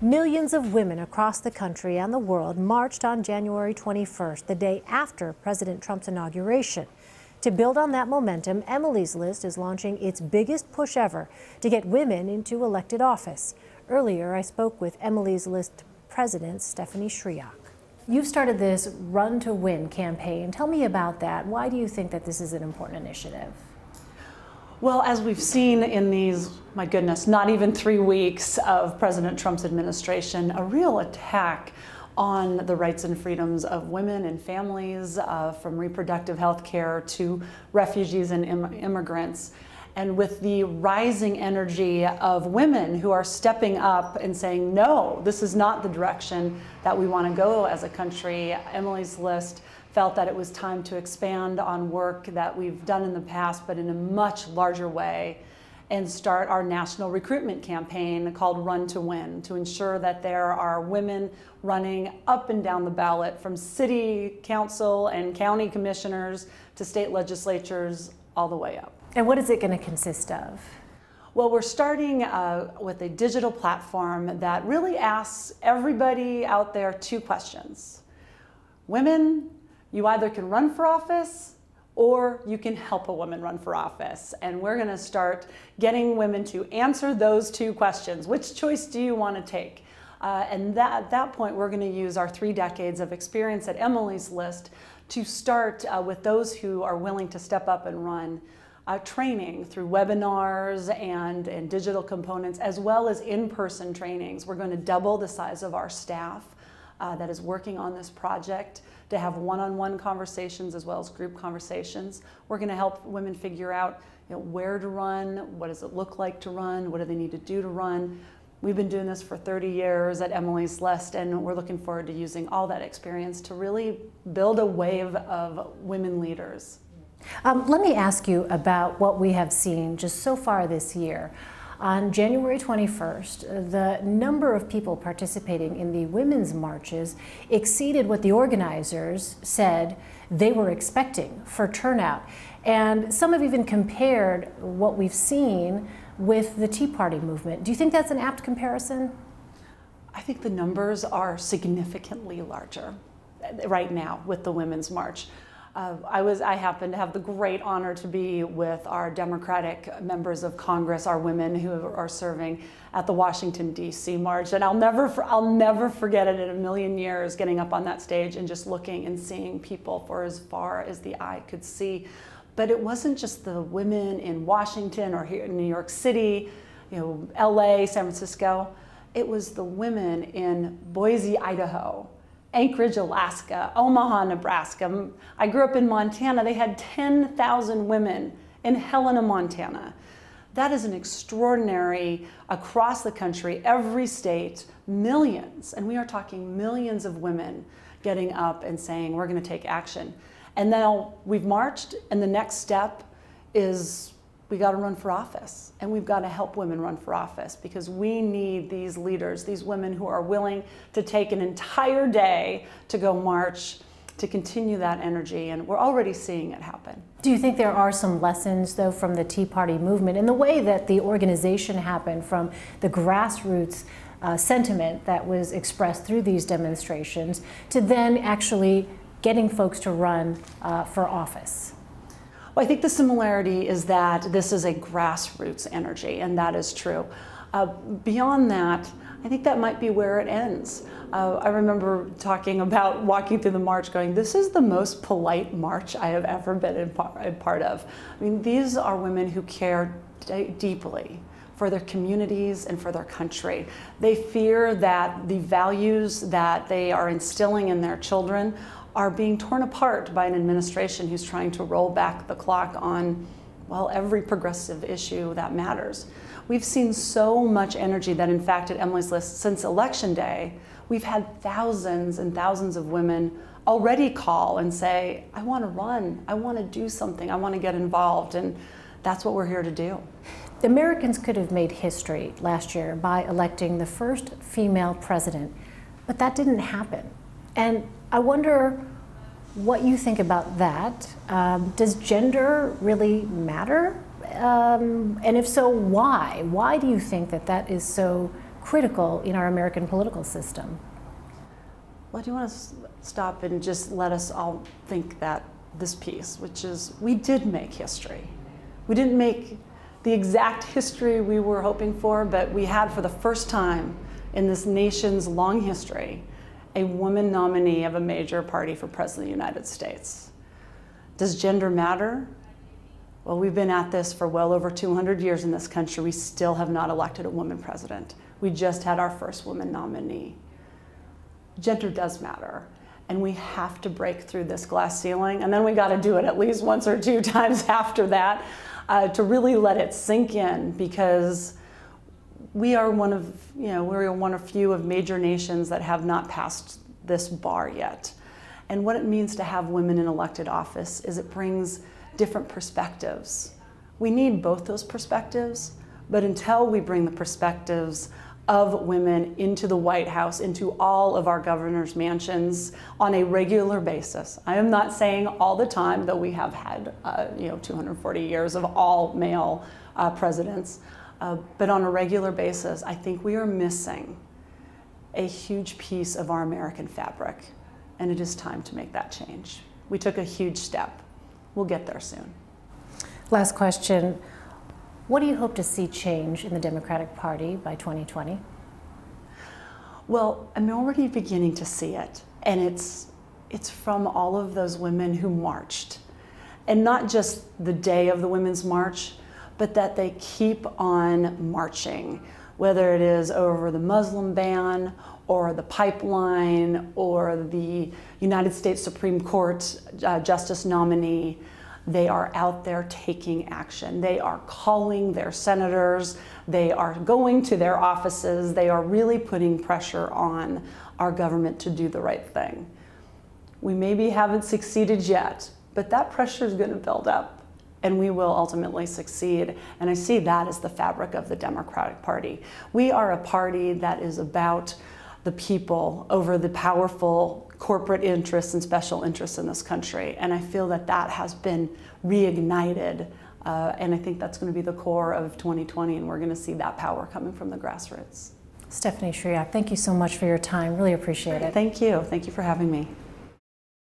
Millions of women across the country and the world marched on January 21st, the day after President Trump's inauguration. To build on that momentum, Emily's List is launching its biggest push ever to get women into elected office. Earlier, I spoke with Emily's List President Stephanie Schriock. You've started this Run to Win campaign. Tell me about that. Why do you think that this is an important initiative? Well, as we've seen in these, my goodness, not even 3 weeks of President Trump's administration, a real attack on the rights and freedoms of women and families, from reproductive health care to refugees and immigrants. And with the rising energy of women who are stepping up and saying, no, this is not the direction that we want to go as a country, Emily's List felt that it was time to expand on work that we've done in the past, but in a much larger way, and start our national recruitment campaign called Run to Win, to ensure that there are women running up and down the ballot, from city council and county commissioners to state legislatures, all the way up. And what is it going to consist of? Well, we're starting with a digital platform that really asks everybody out there 2 questions. Women, you either can run for office or you can help a woman run for office. And we're going to start getting women to answer those 2 questions. Which choice do you want to take? And at that point, we're going to use our 3 decades of experience at Emily's List to start with those who are willing to step up and run. Training through webinars and digital components, as well as in-person trainings. We're going to double the size of our staff that is working on this project to have one-on-one conversations as well as group conversations. We're going to help women figure out, where to run, what does it look like to run, what do they need to do to run. We've been doing this for 30 years at Emily's List, and we're looking forward to using all that experience to really build a wave of women leaders. Let me ask you about what we have seen just so far this year. On January 21st, the number of people participating in the women's marches exceeded what the organizers said they were expecting for turnout. And some have even compared what we've seen with the Tea Party movement. Do you think that's an apt comparison? I think the numbers are significantly larger right now with the Women's March. I happen to have the great honor to be with our Democratic members of Congress, our women who are serving at the Washington, D.C. March. And I'll never forget it in a million years, getting up on that stage and just looking and seeing people for as far as the eye could see. But it wasn't just the women in Washington or here in New York City, LA, San Francisco. It was the women in Boise, Idaho, Anchorage, Alaska, Omaha, Nebraska. I grew up in Montana. They had 10,000 women in Helena, Montana. That is an extraordinary, across the country, every state, millions, and we are talking millions of women getting up and saying, we're going to take action. And then we've marched, and the next step is we got to run for office, and we've got to help women run for office, because we need these leaders, these women who are willing to take an entire day to go march, to continue that energy, and we're already seeing it happen. Do you think there are some lessons, though, from the Tea Party movement in the way that the organization happened, from the grassroots sentiment that was expressed through these demonstrations to then actually getting folks to run for office? Well, I think the similarity is that this is a grassroots energy, and that is true. Beyond that, I think that might be where it ends. I remember talking about walking through the march going, this is the most polite march I have ever been a part of. I mean, these are women who care deeply for their communities and for their country. They fear that the values that they are instilling in their children are being torn apart by an administration who's trying to roll back the clock on, well, every progressive issue that matters. We've seen so much energy that, in fact, at Emily's List, since Election Day, we've had thousands and thousands of women already call and say, I want to run, I want to do something, I want to get involved, and that's what we're here to do. The Americans could have made history last year by electing the first female president, but that didn't happen. And I wonder what you think about that. Does gender really matter? And if so, why? Why do you think that that is so critical in our American political system. Well, I do want to stop and just let us all think that this piece, which is we did make history. We didn't make the exact history we were hoping for, but we had for the first time in this nation's long history a woman nominee of a major party for President of the United States. Does gender matter? Well, we've been at this for well over 200 years in this country. We still have not elected a woman president. We just had our first woman nominee. Gender does matter, and we have to break through this glass ceiling, and then we got to do it at least once or two times after that to really let it sink in, because we are one of, we're one of few of major nations that have not passed this bar yet. And what it means to have women in elected office is it brings different perspectives. We need both those perspectives, but until we bring the perspectives of women into the White House, into all of our governor's mansions on a regular basis. I am not saying all the time, though we have had 240 years of all male presidents, but on a regular basis, I think we are missing a huge piece of our American fabric, and it is time to make that change. We took a huge step. We'll get there soon. Last question. What do you hope to see change in the Democratic Party by 2020? Well, I'm already beginning to see it, and it's from all of those women who marched. And not just the day of the Women's March, but that they keep on marching, whether it is over the Muslim ban, or the pipeline, or the United States Supreme Court justice nominee. They are out there taking action. They are calling their senators. They are going to their offices. They are really putting pressure on our government to do the right thing. We maybe haven't succeeded yet, but that pressure is going to build up, and we will ultimately succeed. And I see that as the fabric of the Democratic Party. We are a party that is about the people over the powerful corporate interests and special interests in this country. And I feel that that has been reignited. And I think that's going to be the core of 2020, and we're going to see that power coming from the grassroots. Stephanie Schriock, thank you so much for your time. Really appreciate it. Thank you. Thank you for having me.